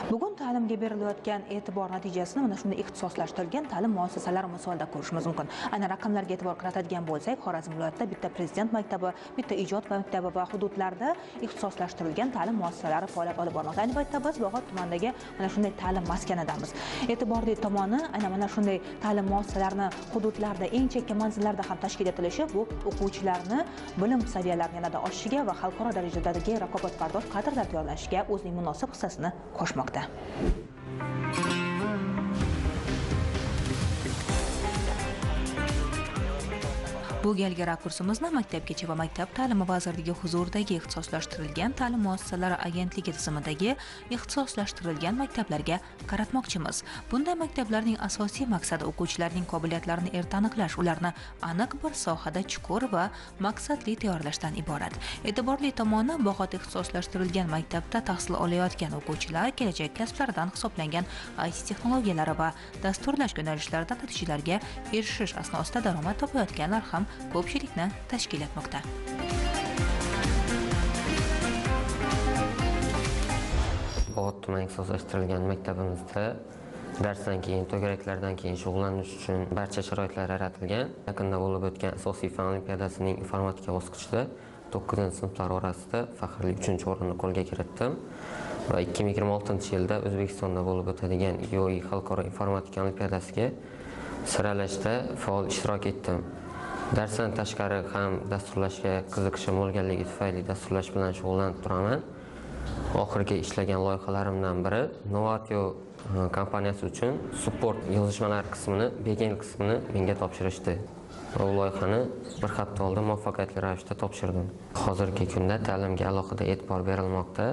Bugun ta'limga berilayotgan e'tibor natijasini mana shunday ixtisoslashtirilgan ta'lim muassasalari misolida ko'rishimiz mumkin. Ayni raqamlarga e'tibor qaratadigan bo'lsak, Xorazm viloyatida bitta prezident maktabi, bitta ijod maktabi va hududlarda ixtisoslashtirilgan ta'lim muassasalari faoliyat olib bormoqda. Ayni paytda biz Bog'ot tumanidagi mana shunday ta'lim maskanidamiz. E'tiborli tomoni, mana shunday ta'lim muassasalarini hududlarda eng chekka manzillarda ham tashkil etilishi bu o'quvchilarni bilim saviyalarining yanada oshishiga va xalqaro darajadagi raqobatbardosh kadrlar tayyorlanishiga o'zining munosib hissasini qo'shmoqda. Bu galgi rakursimizni Maktabgacha va maktab ta'limi vazirligi huzuridagi ixtisoslashtirilgan ta'lim muassasalari agentligi tizimidagi ixtisoslashtirilgan maktablarga qaratmoqchimiz. Bunday maktablarning asosiy maqsadi o'quvchilarning qobiliyatlarini erta aniqlash, ularni aniq bir sohada chuqur va maqsadli tayyorlashdan iborat. E'tiborli tomoni, Bog'ot ixtisoslashtirilgan maktabda tahsil olayotgan o'quvchilar kelajak kasblaridan hisoblangan IT texnologiyalari va dasturlash yo'nalishlarida natijalarga erishish asnosida daromad topayotganlar ham ko'pchilikni tashkil etmoqda. Bog'ot tumani ixtisoslashtirilgan maktabimizda darsdan keyin, to'garaklardan keyin shug'ullanish uchun barcha sharoitlar yaratilgan. Yaqinda bo'lib o'tgan asosiy fan olimpiadasining informatika bosqichida 9-sinflar orasida faxrli 3-o'rinni qo'lga kiritdim va 2026-yilda O'zbekistonda bo'lib o'tadigan IOI xalqaro informatika olimpiadasiga saralashda faol ishtirok etdim. Darsdan tashqari ham dasturlashga qiziqishim bo'lganligi tufayli dasturlash bilan shug'ullanib turaman. Oxirgi ishlagan loyihalarimdan biri Novatio kompaniyasi uchun support yozishmalar qismini, backend qismini menga topshirishdi. Bu loyihani bir hafta oldin muvaffaqiyatli ravishda topshirdim. Hozirgi kunda ta'limga alohida e'tibor berilmoqda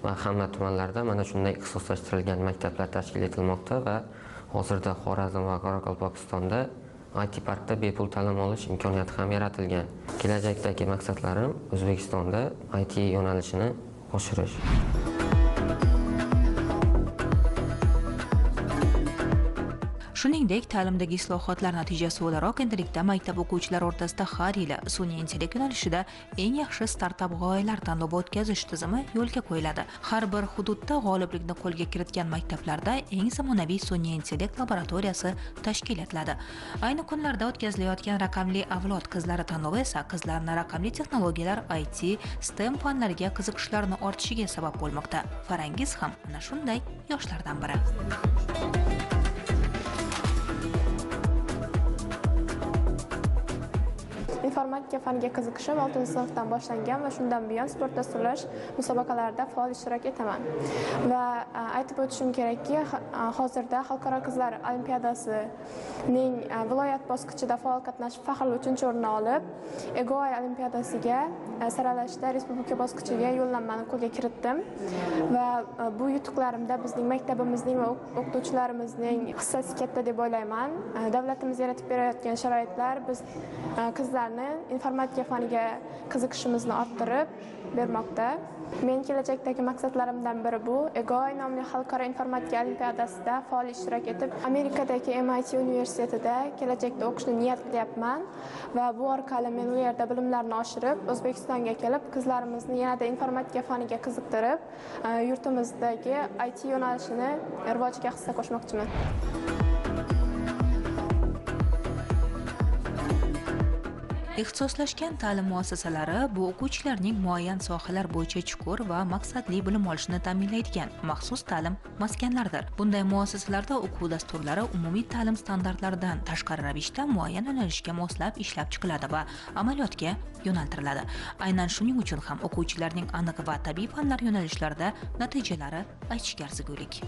va hamma tumanlarda mana shunday ixtisoslashtirilgan maktablar tashkil etilmoqda va hozirda Xorazm va Qoraqalpog'istonda IT parkda bepul ta'lim olish imkoniyati ham yaratilgan. Kelajakdagi maqsadlarim O'zbekistonda IT yo'nalishini oshirish. Shuningdek, ta'limdagi islohotlar natijasi o'laroq endilikda maktab o'quvchilari o'rtasida har yili sun'iy intellekt yo'nalishida eng yaxshi startap g'oyalar tanlovi o'tkazish tizimi yo'lga qo'yiladi. Har bir hududda g'oliblikni qo'lga kiritgan maktablarda eng zamonaviy sun'iy intellekt laboratoriyasi tashkil etiladi. Ayni kunlarda o'tkazilayotgan raqamli avlod qizlari tanlovi esa qizlarni raqamli texnologiyalar, IT, STEM fanlariga qiziqishlarini ortishiga sabab bo'lmoqda. Farangiz ham mana shunday yoshlardan biri. Informatika faniga qiziqishim 6-sinfdan boshlangan va shundan buyon sport dasturlash musobaqalarida faol ishtirok etaman. Va aytib o'tishim kerakki, hozirda Xalqaro qizlar olimpiadasining viloyat bosqichida faol qatnashib, faxrli 3-o'rinni olib, EGOI olimpiadasiga saralashda respublika bosqichiga yo'llanmani qo'lga kiritdim va bu yutuqlarimda bizning maktabimizning va o'qituvchilarimizning hissasi katta deb o'ylayman. Davlatimiz yaratib berayotgan sharoitlar biz qizlarni informatika faniga qiziqishimizni orttirib bermoqda. Men kelajakdagi maqsadlarimdan biri bu EGOI nomli xalqaro informatika olimpiadasida faol ishtirok etib, Amerikadagi MIT universitetida kelajakda o'qishni niyat qilyapman va bu orqali men u yerda bilimlarni oshirib, O'zbekistonga kelib, qizlarimizni yanada informatika faniga qiziqtirib, yurtimizdagi IT yo'nalishini rivojiga hissa qo'shmoqchiman. Ixtisoslashgan ta'lim muassasalari bu o'quvchilarning muayyan sohalar bo'yicha chuqur va maqsadli bilim olishini ta'minlaydigan maxsus ta'lim maskanlaridir. Bunday muassasalarda o'quv dasturlari umumiy ta'lim standartlaridan tashqari ravishda muayyan yo'nalishga moslab ishlab chiqiladi va amaliyotga yo'naltiriladi. Aynan shuning uchun ham o'quvchilarning aniq va tabiiy fanlar yo'nalishlarida natijalari aytishga arzigulik.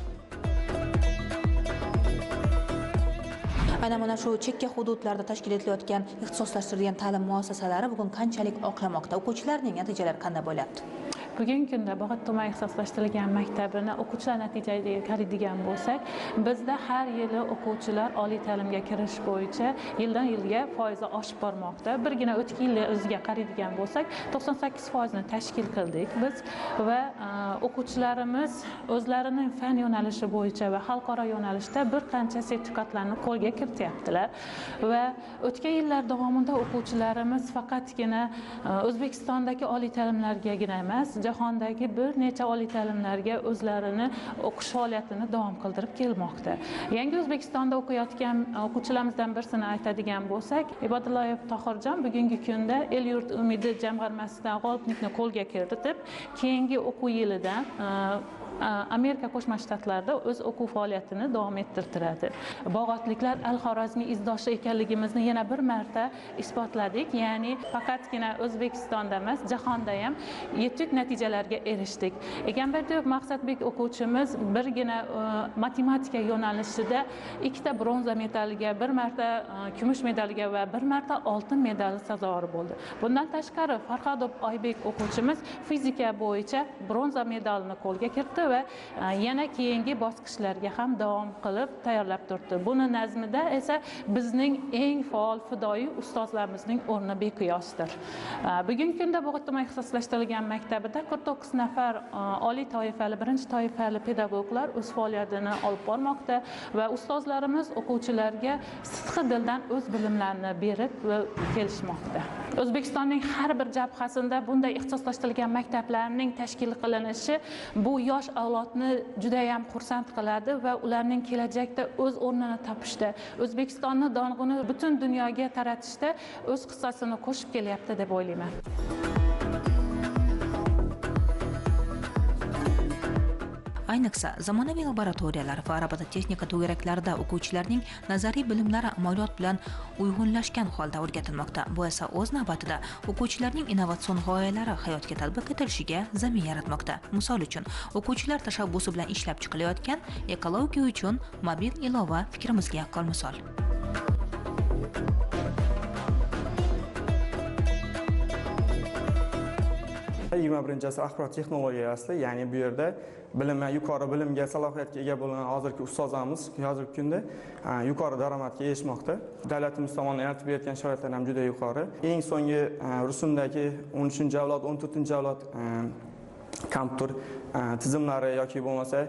Mana shu chekka hududlarda tashkil etilayotgan ixtisoslashtirilgan ta'lim muassasalari bugun qanchalik oqlamoqda? O'quvchilarning natijalari qanday bo'lyapti? Bugungi kunda Bog'ot tumani ixtisoslashtirilgan maktabini o'quvchilar natijasiga qaraydigan bo'lsak, bizda har yili o'quvchilar oliy ta'limga kirish bo'yicha yildan yilga foizi oshib bormoqda. Birgina o'tgan yil o'ziga qaraydigan bo'lsak, 98% ni tashkil qildik biz va o'quvchilarimiz o'zlarining fan yo'nalishi bo'yicha va xalqaro yo'nalishda bir qancha sertifikatlarni qo'lga kirityaptilar va o'tgan yillar davomida o'quvchilarimiz faqatgina O'zbekistondagi oliy ta'limlargagina emas, jahondagi bir necha oliy ta'limlarga o'zlarini o'qish faoliyatini davom qildirib kelmoqda. Yangi O'zbekistonda o'qiyotgan o'quvchilarimizdan birisini aytadigan bo'lsak, Ibodullayev Tohirjon bugungi kunda El-yurt umidi jamg'armasidan g'oliblikni qo'lga kiritib, keyingi o'quv yilidan Amerika Qo'shma Shtatlarida o'z o'quv faoliyatini davom ettirtiradi. Bog'otliklar Al-Xorazmiy izdoshi ekanligimizni yana bir marta isbotladik. Ya'ni faqatgina O'zbekistonda emas, jahonda ham yetuk natijalarga erishdik. Egamberdiyev Maqsadbek o'quvchimiz birgina matematika yo'nalishida 2 ta bronza medaliga, 1 marta kumush medaliga va 1 marta oltin medali sazovori bo'ldi. Bundan tashqari Farhodov Oybek o'quvchimiz fizika bo'yicha bronza medalini qo'lga kiritdi va yana keyingi bosqichlarga ham davom qilib tayyorlab turibdi. Buni nazmida esa bizning eng faol fidoyi ustozlarimizning o'rni beqiyosdir. Bugungi kunda Bo'g'ot tuman ixtisoslashtirilgan maktabida 49 nafar oliy toifali, birinchi toifali pedagoglar o'z faoliyatini olib bormoqda va ustozlarimiz o'quvchilarga sidqi dildan o'z bilimlarini berib kelishmoqda. O'zbekistonning har bir jabhasida bunday ixtisoslashtirilgan maktablarning tashkil qilinishi bu yosh avlodni juda ham xursand qiladi va ularning kelajakda o'z o'rnini topishda, O'zbekistonni dong'ini butun dunyoga taratishda o'z hissasini qo'shib kelyapti deb o'ylayman. Ayniqsa, zamonaviy laboratoriyalar va robototexnika to'garaklarida o'quvchilarning nazariy bilimlari amaliyot bilan uyg'unlashgan holda o'rgatilmoqda. Bu esa o'z navbatida o'quvchilarning innovatsion g'oyalari hayotga tatbiq etilishiga zamin yaratmoqda. Misol uchun, o'quvchilar tashabbusi bilan ishlab chiqilayotgan ekologiya uchun mobil ilova fikrimizga yaqqol misol. 21-asr axborot texnologiyasi, ya'ni bu yerda yuqori bilimga, salohiyatga ega bo'lgan hozirgi ustozlarimiz hozirgi kunda yuqori daromadga erishmoqda. Davlatimiz tomonidan yaratib berayotgan sharoitlar ham juda yuqori. Eng so'nggi rusumdagi 13-avlod, 14-avlod kompyuter tizimlari yoki bo'lmasa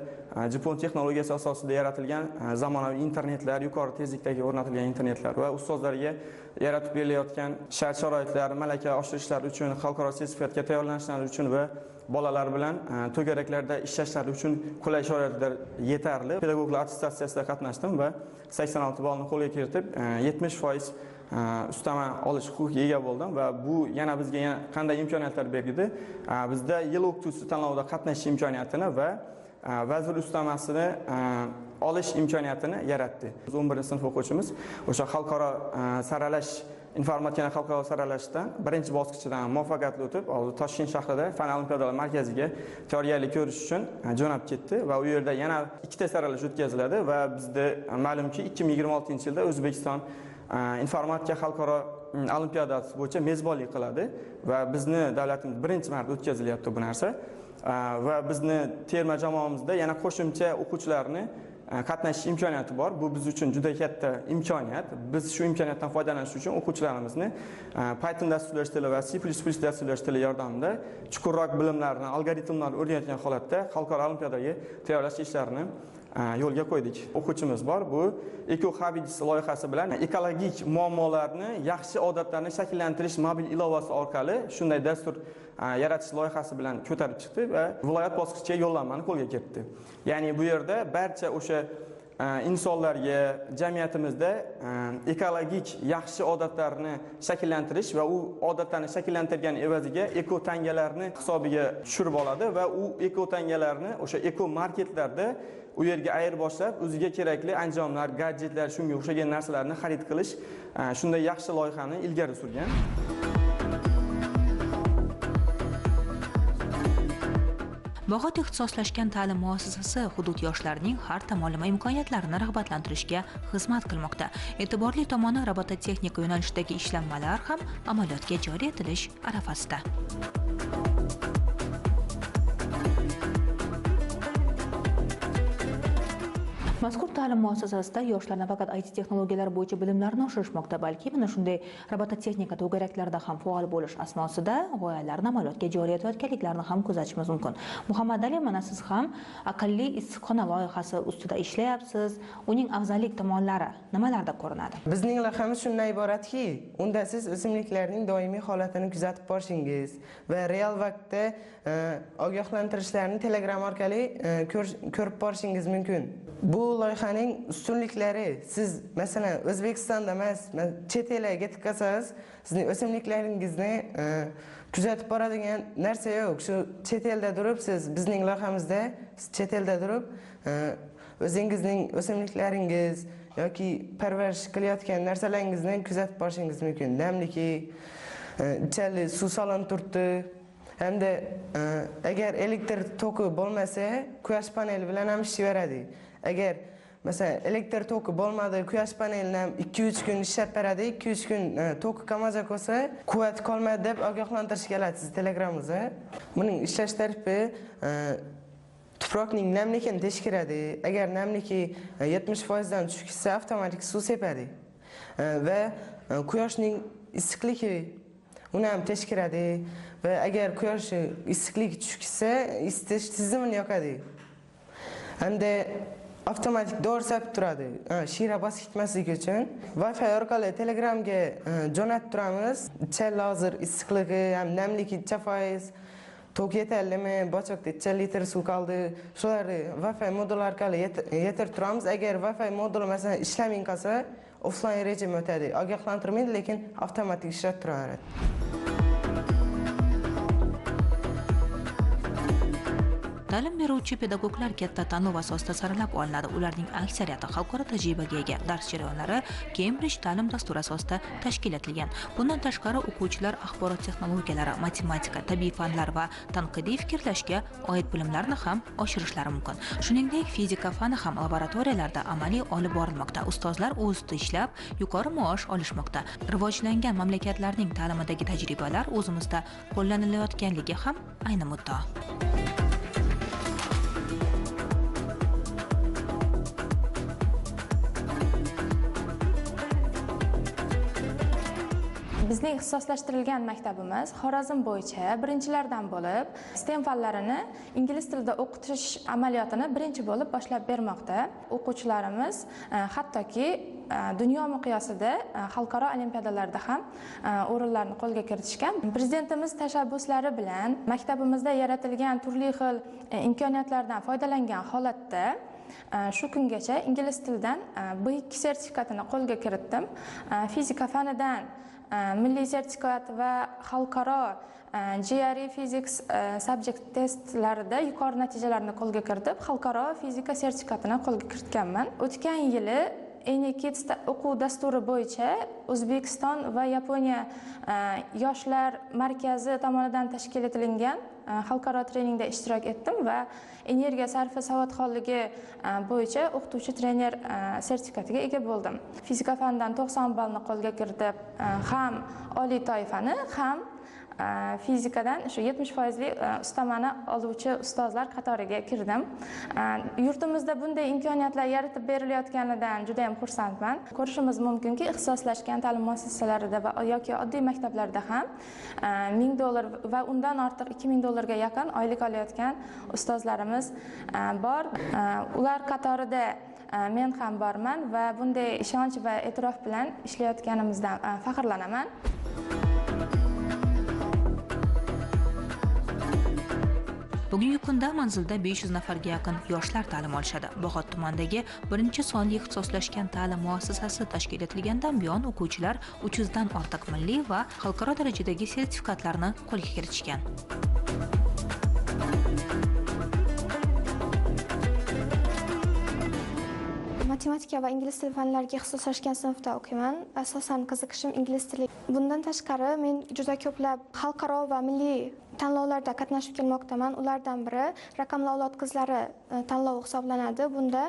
Japon texnologiyasi asosida yaratilgan zamonaviy internetlar, yuqori tezlikdagi o'rnatilgan internetlar va ustozlarga yaratib berilayotgan shart-sharoitlar, malaka oshirishlar uchun, xalqaro sertifikatga tayyorlanishlari uchun va bolalar bilan to'garaklarda ishlashlari uchun qulay sharoitlar yetarli. Pedagoglar attestatsiyasida qatnashdim va 86 ballni qo'lga kiritib, 70% ustama olish huquqiga ega bo'ldim va bu yana bizga qanday imkoniyatlar berdi? Bizda yil o'qituvchisi tanlovida qatnashish imkoniyatini va vazir ustamasini olish imkoniyatini yaratdi. Biz 11-sinf o'quvchimiz o'sha xalqaro saralash, informatika xalqaro saralashdan birinchi bosqichidan muvaffaqiyatli o'tib, hozir Toshkent shahrida fan olimpiadalar markaziga tayyorgarlik ko'rish uchun jo'nab ketdi va u yerda yana 2 ta saralash o'tkaziladi va bizda ma'lumki 2026-yilda O'zbekiston informatika xalqaro olimpiadasi bo'yicha mezbonlik qiladi va bizni davlatimiz birinchi marta o'tkazilyapti bu narsa va bizni terma jamoamizda yana qo'shimcha o'quvchilarni qatnashish imkoniyati bor. Bu biz uchun juda katta imkoniyat. Biz shu imkoniyatdan foydalanish uchun o'quvchilarimizni Python dasturlash tili va C++ dasturlash tili yordamida chuqurroq bilimlarni, algoritmlarni o'rganayotgan holatda xalqaro olimpiadaga tayyorlash ishlarini yo'lga qo'ydik. O'quvchimiz bor. Bu Eco Habits loyihasi bilan ekologik muammolarni, yaxshi odatlarni shakllantirish mobil ilovasi orqali shunday dastur yaratish loyihasi bilan ko'tarib chiqdi va viloyat bosqichiga yo'llanmani qo'lga kiritdi. Ya'ni bu yerda barcha o'sha insonlarga, jamiyatimizda ekologik yaxshi odatlarni shakllantirish va u odatlarni shakllantirgan evaziga eko tangalarni hisobiga tushirib oladi va u eko tangalarni o'sha eko marketlarda u yerga ayirboshlab, o'ziga kerakli anjomlar, gadjetlar, shunga o'xshagan narsalarni xarid qilish, shunday yaxshi loyihani ilgari surgan. Bo'g'ot ixtisoslashgan ta'lim muassasasi hudud yoshlarining har tomonlama imkoniyatlarini rag'batlantirishga xizmat qilmoqda. E'tiborli tomoni robototexnika yo'nalishidagi ishlanmalar ham amaliyotga joriy etilish arafasida. Mazkur ta'lim muassasasida yoshlar nafaqat IT texnologiyalari bo'yicha bilimlarini oshirishmoqda, balki mana shunday robototexnika to'garaklarida ham faol bo'lish asnosida g'oyalarni amaliyotga joriy etayotganliklarini ham kuzatishimiz mumkin. Muhammad Ali, mana siz ham aqlli issiqxona loyihasi ustida ishlayapsiz. Uning afzallik tomonlari nimalarda ko'rinadi? Bizning loyihamiz shundan iboratki, unda siz o'simliklarning doimiy holatini kuzatib borishingiz va real vaqtda ogohlantirishlarni Telegram orqali ko'rib borishingiz mumkin. Bu loyihaning ustunliklari, siz masalan O'zbekistonda emas, chet elga ketib qolsangiz, sizning o'simliklaringizni kuzatib boradigan narsa yo'q. Shu chet elda turib, siz bizning loyihamizda chet elda turib o'zingizning o'simliklaringiz yoki parvarish qilayotgan narsalaringizni kuzatib borishingiz mumkin. Namliki, ichali suv solinib turibdi. Hamda agar elektr toki bo'lmasa, quyosh paneli bilan ham ishlayveradi. Agar masalan elektr toki bo'lmadi, quyosh panelidan 2-3 kun ishlab beradi, 2-3 kun toki qolmasa qolsa, quvvat qolmadi deb ogohlantirish keladi siz Telegramingizga. Buning ishlash tarifi tuproqning namligini tekshiradi. Agar namligi 70% dan tushib ketsa, avtomatik suv sepadi. Va quyoshning issiqligi uni ham tekshiradi va agar quyosh issiqlik tushib ketsa, isitish tizimini yoqadi. Hamda avtomatik doğru sapib turadi. Shira bosib ketmasligi uchun Wi-Fi orqali Telegramga jo'natib turamiz. Ichali hozir issiqligi ham namligi 100%, tok yetarlimi, bochoqda 1 litr suv qoldi. Shularni Wi-Fi moduli orqali yetirib turamiz. Agar Wi-Fi moduli masalan ishlamay qolsa, offline rejim o'tadi. Ogohlantirmaydi, lekin avtomatik ishlab turaveradi. Ta'lim beruvchi pedagoglar katta tanlov asosida saralab olinadi. Ularning aksariyati xalqaro tajribaga ega. Dars jarayonlari Cambridge ta'lim dasturi asosida tashkil etilgan. Bundan tashqari o'quvchilar axborot texnologiyalari, matematika, tabiiy fanlar va tanqidiy fikrlashga oid bilimlarni ham oshirishlari mumkin. Shuningdek, fizika fani ham laboratoriyalarda amaliy olib borilmoqda. Ustozlar o'z ustida ishlab, yuqori maosh olishmoqda. Rivojlangan mamlakatlarning ta'limidagi tajribalar o'zimizda qo'llanilayotganligi ham ayni muddao. Bizning ixtisoslashtirilgan maktabimiz Xorazm bo'yicha birinchilardan bo'lib, STEM fanlarini ingliz tilida o'qitish amaliyotini birinchi bo'lib boshlab bermoqda. O'quvchilarimiz hattoki dunyo miqyosida xalqaro olimpiadalarda ham o'rinlarni qo'lga kiritishgan. Prezidentimiz tashabbuslari bilan maktabimizda yaratilgan turli xil imkoniyatlardan foydalangan holatda shu kungacha ingliz tilidan B2 sertifikatini qo'lga kiritdim. Fizika fanidan milliy sertifikat va xalqaro GRE Physics subject testlarida yuqori natijalarni qo'lga kiritib, xalqaro fizika sertifikatini qo'lga kiritganman. O'tgan yili Kids o'quv dasturi bo'yicha O'zbekiston va Yaponiya yoshlar markazi tomonidan tashkil etilgan xalqaro treningda ishtirok etdim va energiya sarfi savodxonligi bo'yicha o'qituvchi trener sertifikatiga ega bo'ldim. Fizika fanidan 90 ballni qo'lga kiritib, ham oliy toifani, ham fizikadan shu 70%lik ustamani oluvchi ustozlar qatoriga kirdim. Yurtimizda bunday imkoniyatlar yaratib berilayotganidan juda ham xursandman. Ko'rishimiz mumkinki, ixtisoslashgan ta'lim muassasalarida va yoki oddiy maktablarda ham $1000 va undan ortiq $2000 ga yaqin oylik olayotgan ustozlarimiz bor. Ular qatorida men ham borman va bunday ishonch va e'tirof bilan ishlayotganimizdan faxrlanaman. Bugungi kunda manzilda 500 nafarga yaqin yoshlar ta'lim olishadi. Bog'ot tumanidagi birinchi sonli ixtisoslashgan ta'lim muassasasi tashkil etilgandan buyon o'quvchilar 300 dan ortiq milliy va xalqaro darajadagi sertifikatlarni qo'lga kiritishgan. Matematika va ingliz tili fanlariga ixtisoslashgan sinfda o'qiyman. Asosan qiziqishim ingliz tili. Bundan tashqari men juda ko'plab xalqaro va milliy tanlovlarda qatnashib kelmoqdaman. Ulardan biri Raqamli avlod qizlari tanlovi hisoblanadi. Bunda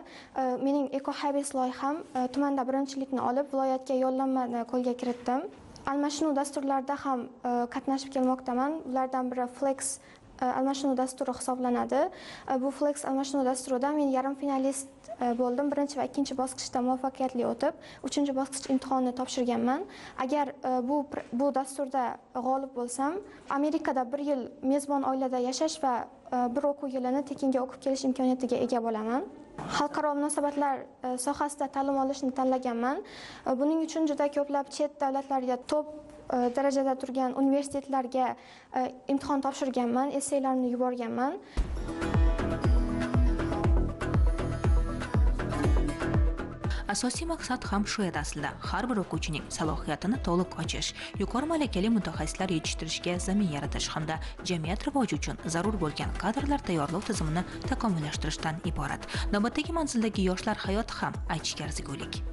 mening Eco Habits loyiham tumanda birinchilikni olib, viloyatga yo'llanmani qo'lga kiritdim. Almashinuv dasturlarida ham qatnashib kelmoqdaman. Ulardan biri Flex almashinuv dasturi hisoblanadi. Bu Flex almashinuv dasturida men yarim finalist bo'ldim. Birinchi va ikkinchi bosqichda muvaffaqiyatli o'tib, uchinchi bosqich imtihonini topshirganman. Agar bu dasturda g'olib bo'lsam, Amerikada 1 yil mezbon oilada yashash va bir o'quv yilini tekinga o'qib kelish imkoniyatiga ega bo'laman. Xalqaro munosabatlar sohasida ta'lim olishni tanlaganman. Buning uchun juda ko'plab chet davlatlarga top darajada turgan universitetlarga imtihon topshirganman, essaylarni yuborganman. Asosiy maqsad ham shu edi aslida. Har bir o'quvchining salohiyatini to'liq ochish, yuqori malakali mutaxassislar yetishtirishga zamin yaratish hamda jamiyat rivoji uchun zarur bo'lgan kadrlar tayyorlov tizimini takomillashtirishdan iborat. Navbatdagi manzildagi yoshlar hayoti ham aytishga arzigulik.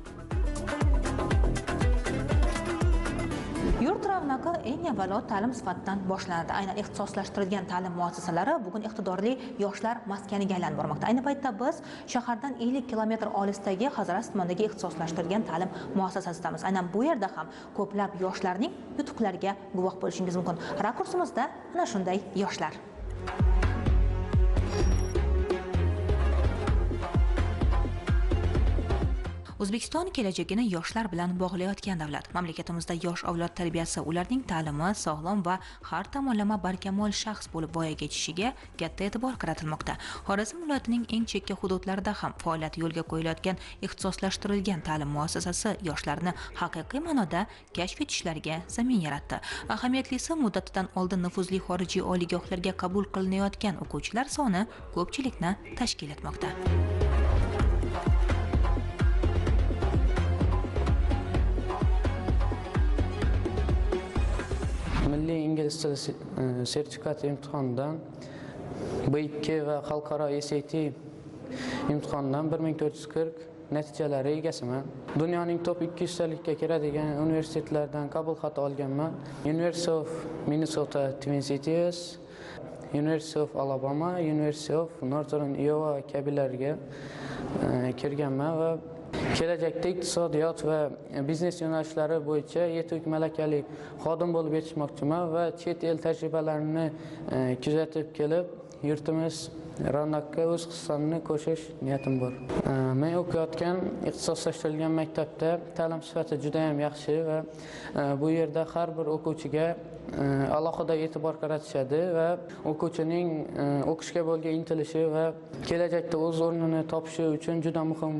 Yurt ravnaqi eng avvalo ta'lim sifatidan boshlanadi. Aynan ixtisoslashtirilgan ta'lim muassasalari bugun iqtidorli yoshlar maskaniga aylanib bormoqda. Ayni paytda biz shahardan 50 kilometr olisdagi Hazrat tumanidagi ixtisoslashtirilgan ta'lim muassasasidamiz. Aynan bu yerda ham ko'plab yoshlarning yutuqlariga guvoh bo'lishingiz mumkin. Rakursimizda ana shunday yoshlar. O'zbekiston kelajagini yoshlar bilan bog'layotgan davlat. Mamlakatimizda yosh avlod tarbiyasi, ularning ta'limi, sog'lom va har tomonlama barkamol shaxs bo'lib voyaga yetishishga katta e'tibor qaratilmoqda. Xorazm viloyatining eng chekka hududlarida ham faoliyat yo'lga qo'yilayotgan ixtisoslashtirilgan ta'lim muassasasi yoshlarni haqiqiy ma'noda kashf etishlariga zamin yaratdi. Ahamiyatlisi, muddatidan oldin nufuzli xorijiy oliygohlarga qabul qilinayotgan o'quvchilar soni ko'pchilikni tashkil etmoqda. Milliy ingliz tili sertifikat imtihonidan B2 va xalqaro SAT imtihonidan 1440 natijalari egasiman. Dunyoning top 200 talikka kiradigan universitetlardan qabul xati olganman. University of Minnesota Twin Cities, University of Alabama, University of Northern Iowa kabilarga kirganman va kelajakda iqtisodiyot va biznes yo'nalishlari bo'yicha yetuk malakali xodim bo'lib yetishmoqchiman va chet el tajribalarini kuzatib kelib, yurtimiz ravnaqiga o'z hissamni qo'shish niyatim bor. Men o'qiyotgan ixtisoslashtirilgan maktabda ta'lim sifati juda ham yaxshi va bu yerda har bir o'quvchiga alohida e'tibor qaratishadi va o'quvchining o'qishga bo'lgan intilishi va kelajakda o'z o'rnini topishi uchun juda muhim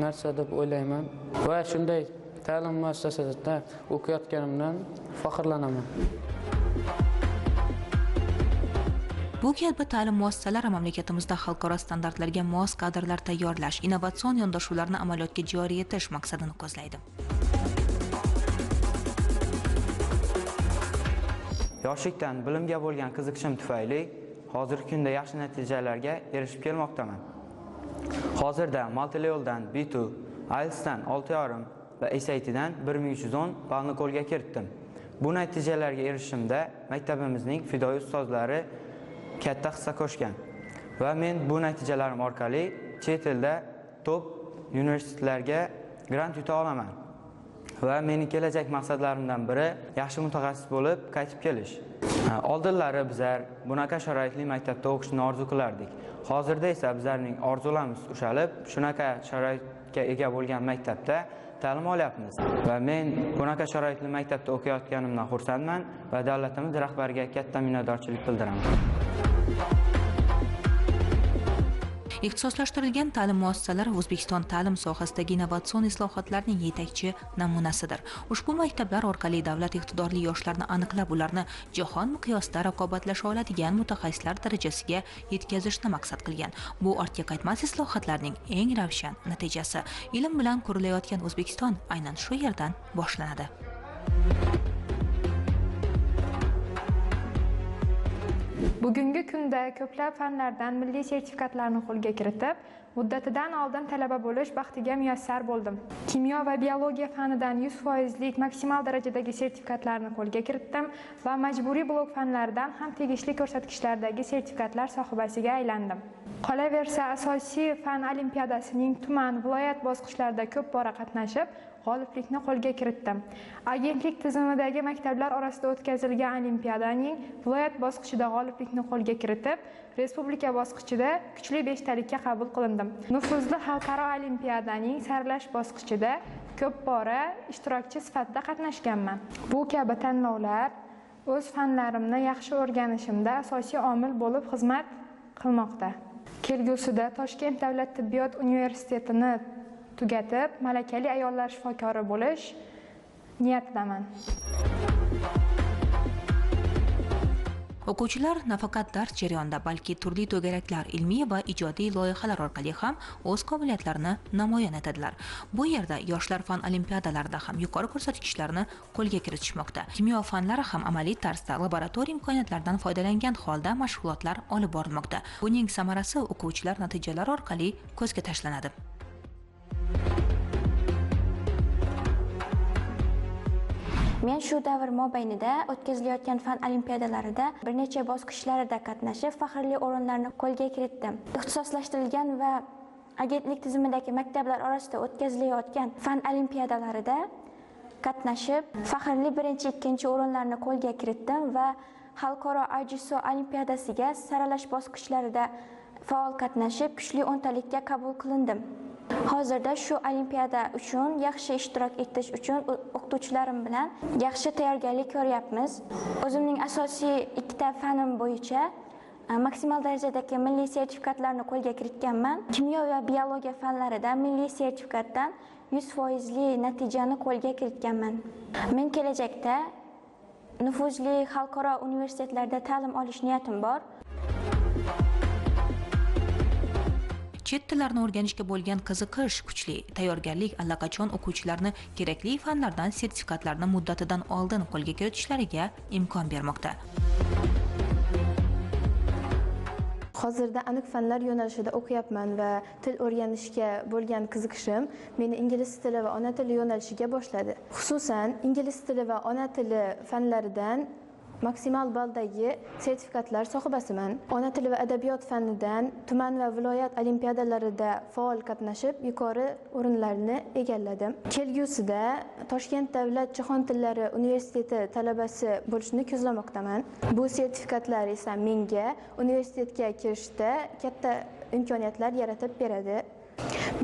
narsa deb o'ylayman va shunday ta'lim muassasasida o'qiyotganimdan faxrlanaman. Bu kabi ta'lim muassasalari mamlakatimizda xalqaro standartlarga mos kadrlar tayyorlash, innovatsion yondashuvlarni amaliyotga joriy etish maqsadini ko'zlaydi. Yoshlikdan bilimga bo'lgan qiziqishim tufayli hozirgi kunda yaxshi natijalarga erishib kelmoqdaman. Hozirda Multilevel'dan B2, IELTS'dan 6,5 va SAT'dan 1310 ballni qo'lga kiritdim. Bu natijalarga erishishimda maktabimizning fidoyi ustozlari katta hissa qo'shgan va men bu natijalarim orqali chet elda top universitetlarga grant yuta olaman. Va mening kelajak maqsadlarimdan biri yaxshi mutaxassis bo'lib qaytib kelish. Oldinlari bizlar bunaqa sharoitli maktabda o'qishni orzu qilardik. Hozirda esa bizlarning orzularimiz ushalib, shunaqa sharoitga ega bo'lgan maktabda ta'lim olyapmiz. Va men bunaqa sharoitli maktabda o'qiyotganimdan xursandman va davlatimiz rahbariga katta minnatdorchilik bildiraman. Ixtisoslashtirilgan ta'lim muassasalari O'zbekiston ta'lim sohasidagi innovatsion islohotlarning yetakchi namunasidir. Ushbu maktablar orqali davlat iqtidorli yoshlarni aniqlab, ularni jahon miqyosida raqobatlasha oladigan mutaxassislar darajasiga yetkazishni maqsad qilgan. Bu ortga qaytmas islohotlarning eng ravshan natijasi. Ilm bilan qurilayotgan O'zbekiston aynan shu yerdan boshlanadi. Bugungi kunda ko'plab fanlardan milliy sertifikatlarni qo'lga kiritib, Muddatidan oldin talaba bo'lish baxtiga muyassar bo'ldim. Kimyo va biologiya fanidan 100% maksimal darajadagi sertifikatlarni qo'lga kiritdim va majburiy blok fanlaridan ham tegishli ko'rsatkichlardagi sertifikatlar sohibasiga aylandim. Qolaversa, asosiy fan olimpiadasining tuman, viloyat bosqichlarida ko'p bora qatnashib, g'oliblikni qo'lga kiritdim. Agentlik tizimidagi maktablar orasida o'tkazilgan olimpiadaning viloyat bosqichida g'oliblikni qo'lga kiritib, respublika bosqichida kuchli beshtalikka qabul qilindim. Nufuzli xalqaro olimpiadaning saralash bosqichida ko'p bora ishtirokchi sifatida qatnashganman. Bu kabi tanlovlar o'z fanlarimni yaxshi o'rganishimda asosiy omil bo'lib xizmat qilmoqda. Kelgusida Toshkent davlat tibbiyot universitetini tugatib, malakali ayollar shifokori bo'lish niyatidaman. O'quvchilar nafaqat dars jarayonida, balki turli to'garaklar, ilmiy va ijodiy loyihalar orqali ham o'z qobiliyatlarini namoyon etadilar. Bu yerda yoshlar fan olimpiadalarida ham yuqori ko'rsatkichlarni qo'lga kiritishmoqda. Kimyo fanlari ham amaliy tarzda laboratoriya imkoniyatlaridan foydalangan holda mashg'ulotlar olib borilmoqda. Buning samarasi o'quvchilar natijalari orqali ko'zga tashlanadi. Men shu davr mobaynida o'tkazilayotgan fan olimpiadalarida bir necha bosqichlarida qatnashib, faxrli o'rinlarni qo'lga kiritdim. Ixtisoslashtirilgan va agentlik tizimidagi maktablar orasida o'tkazilayotgan fan olimpiadalarida qatnashib, faxrli birinchi, ikkinchi o'rinlarni qo'lga kiritdim va xalqaro IGSO olimpiadasiga saralash bosqichlarida faol qatnashib, kuchli o'ntalikka qabul qilindim. Hozirda shu olimpiada uchun yaxshi ishtirok etish uchun o'qituvchilarim bilan yaxshi tayyorgarlik ko'ryapmiz. O'zimning asosiy ikkita fanim bo'yicha maksimal darajadagi milliy sertifikatlarni qo'lga kiritganman. Kimyo va biologiya fanlarida milliy sertifikatdan 100% natijani qo'lga kiritganman. Men kelajakda nufuzli xalqaro universitetlarda ta'lim olish niyatim bor. Chet tillarini o'rganishga bo'lgan qiziqish kuchli, tayyorgarlik allaqachon o'quvchilarni kerakli fanlardan sertifikatlarni muddatidan oldin qo'lga kiritishlariga imkon bermoqda. Hozirda aniq fanlar yo'nalishida o'qiyapman va til o'rganishga bo'lgan qiziqishim meni ingliz tili va ona tili yo'nalishiga boshladi. Xususan, ingliz tili va ona tili fanlaridan maksimal baldagi sertifikatlar sohibasiman. Ona tili va adabiyot fanidan tuman va viloyat olimpiadalarida faol qatnashib, yuqori o'rinlarni egalladim. Kelgusida Toshkent davlat jahon tillari universiteti talabasi bo'lishni ko'zlamoqdaman. Bu sertifikatlar esa menga universitetga kirishda katta imkoniyatlar yaratib beradi.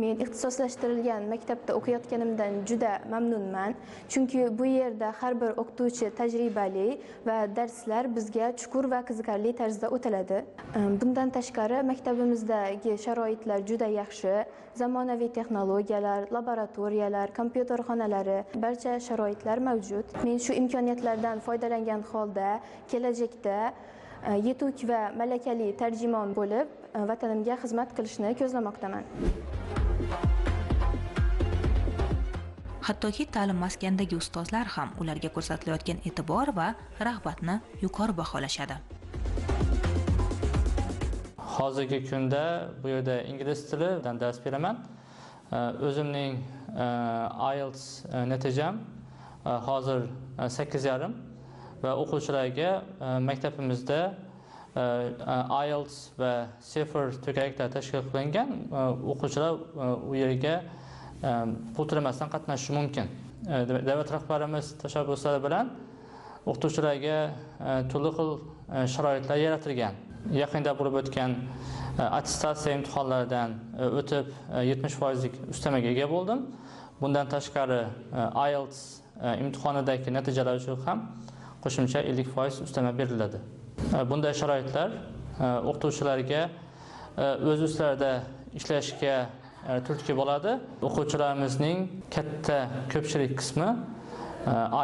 Men ixtisoslashtirilgan maktabda o'qiyotganimdan juda mamnunman, chunki bu yerda har bir o'qituvchi tajribali va darslar bizga chuqur va qiziqarli tarzda o'tiladi. Bundan tashqari maktabimizdagi sharoitlar juda yaxshi, zamonaviy texnologiyalar, laboratoriyalar, kompyuter xonalari, barcha sharoitlar mavjud. Men shu imkoniyatlardan foydalangan holda kelajakda yetuk va malakali tarjimon bo'lib, vatanimga xizmat qilishni ko'zlamoqdaman. Hattoki ta'lim maskanidagi ustozlar ham ularga ko'rsatilayotgan e'tibor va rag'batni yuqori baholashadi. Hozirgi kunda bu yerda ingliz tilidan dars beraman. O'zimning IELTS natijam hozir 8,5 va o'quvchilarga maktabimizda IELTS va TOEFL to'garaklar tashkil qilingan. O'quvchilar u yerga pul to'lamasdan qatnashishi mumkin. Davlat rahbarimiz tashabbuslari bilan o'qituvchilarga turli xil sharoitlar yaratilgan. Yaqinda bo'lib o'tgan attestatsiya imtihonlaridan o'tib 70% ustamaga ega bo'ldim. Bundan tashqari IELTS imtihonidagi natijalar uchun ham qo'shimcha 50% ustama beriladi. Bunday sharoitlar o'qituvchilarga o'z ustlarida ishlashga turtki bo'ladi. O'quvchilarimizning katta ko'pchilik qismi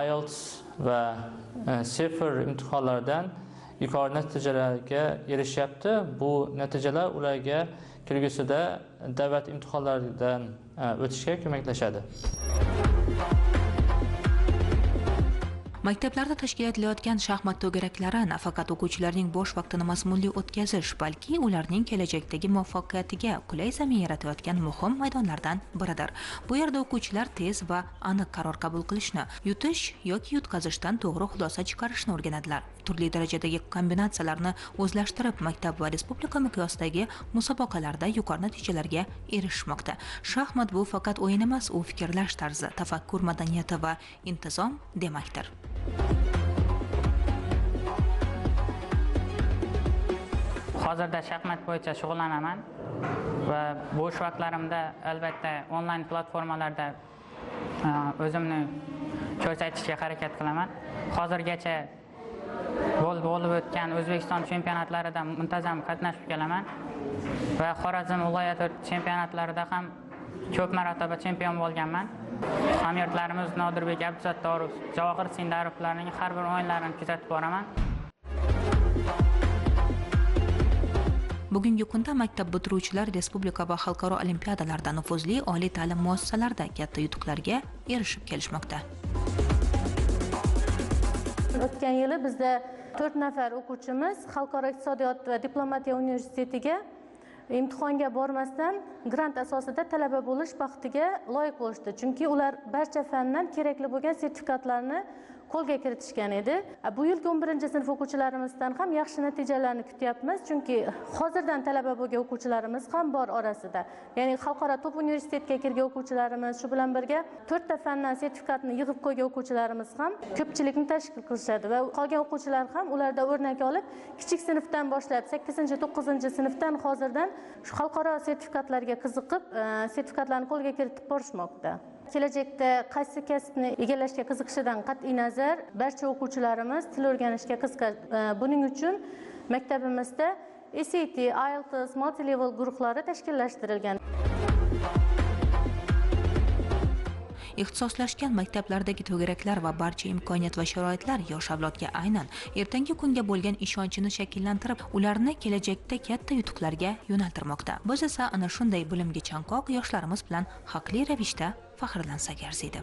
IELTS va TOEFL imtihonlaridan yuqori natijalarga erishyapti. Bu natijalar ularga kelgusida davlat imtihonlaridan o'tishga ko'maklashadi. Maktablarda tashkil etilayotgan shaxmat to'garaklari nafaqat o'quvchilarning bo'sh vaqtini mazmunli o'tkazish, balki ularning kelajakdagi muvaffaqiyatiga qulay zamin yaratayotgan muhim maydonlardan biridir. Bu yerda o'quvchilar tez va aniq qaror qabul qilishni, yutish yoki yutqazishdan to'g'ri xulosa chiqarishni o'rganadilar. Turli darajadagi kombinatsiyalarni o'zlashtirib, maktab va respublika miqyosidagi musobaqalarda yuqori natijalarga erishmoqda. Shaxmat bu faqat o'yin emas, u fikrlash tarzi, tafakkur madaniyati va intizom demakdir. Hozirda shaxmat bo'yicha shug'ullanaman va bo'sh vaqtlarimda albatta onlayn platformalarda o'zimni ko'rsatishga harakat qilaman. Hozirgacha bo'lib o'tgan O'zbekiston chempionatlarida muntazam qatnashib kelaman va Xorazm viloyati chempionatlarida ham ko'p marotaba chempion bo'lganman. Hamyurtlarimiz Nodirbek Abdusattorov, Javohir Sindarovlarning har bir o'yinlarini kuzatib boraman. Bugungi kunda maktab bitiruvchilar respublika va xalqaro olimpiadalarda nufuzli oliy ta'lim muassasalarida katta yutuqlarga erishib kelishmoqda. O'tgan yili bizda 4 nafar o'quvchimiz Xalqaro iqtisodiyot va diplomatiya universitetiga imtihonga bormasdan grant asosida talaba bo'lish baxtiga loyiq bo'lishdi. Chunki ular barcha fandan kerakli bo'lgan sertifikatlarni qo'lga kiritishgan edi. Bu yilgi 11-sinf o'quvchilarimizdan ham yaxshi natijalarni kutyapmiz, chunki hozirdan talaba bo'lgan o'quvchilarimiz ham bor orasida. Ya'ni xalqaro top universitetga kirgan o'quvchilarimiz, shu bilan birga 4 ta fandan sertifikatni yig'ib qo'ygan o'quvchilarimiz ham ko'pchilikni tashkil qilishadi va qolgan o'quvchilar ham ularda o'rnak olib, kichik sinfdan boshlab 8-9-sinfdan hozirdan shu xalqaro sertifikatlarga qiziqib, sertifikatlarni qo'lga kiritib borishmoqda. Kelajakda qaysi kasbni egallashga qiziqishidan qat'iy nazar barcha o'quvchilarimiz til o'rganishga qiziqadi. Buning uchun maktabimizda SAT, IELTS, multi-level guruhlari tashkillashtirilgan. Ixtisoslashgan maktablardagi to'garaklar va barcha imkoniyat va sharoitlar yosh avlodga aynan ertangi kunga bo'lgan ishonchini shakllantirib, ularni kelajakda katta yutuqlarga yo'naltirmoqda. Biz esa ana shunday bilimga chanqoq yoshlarimiz bilan haqli ravishda faxrlansak arziydi.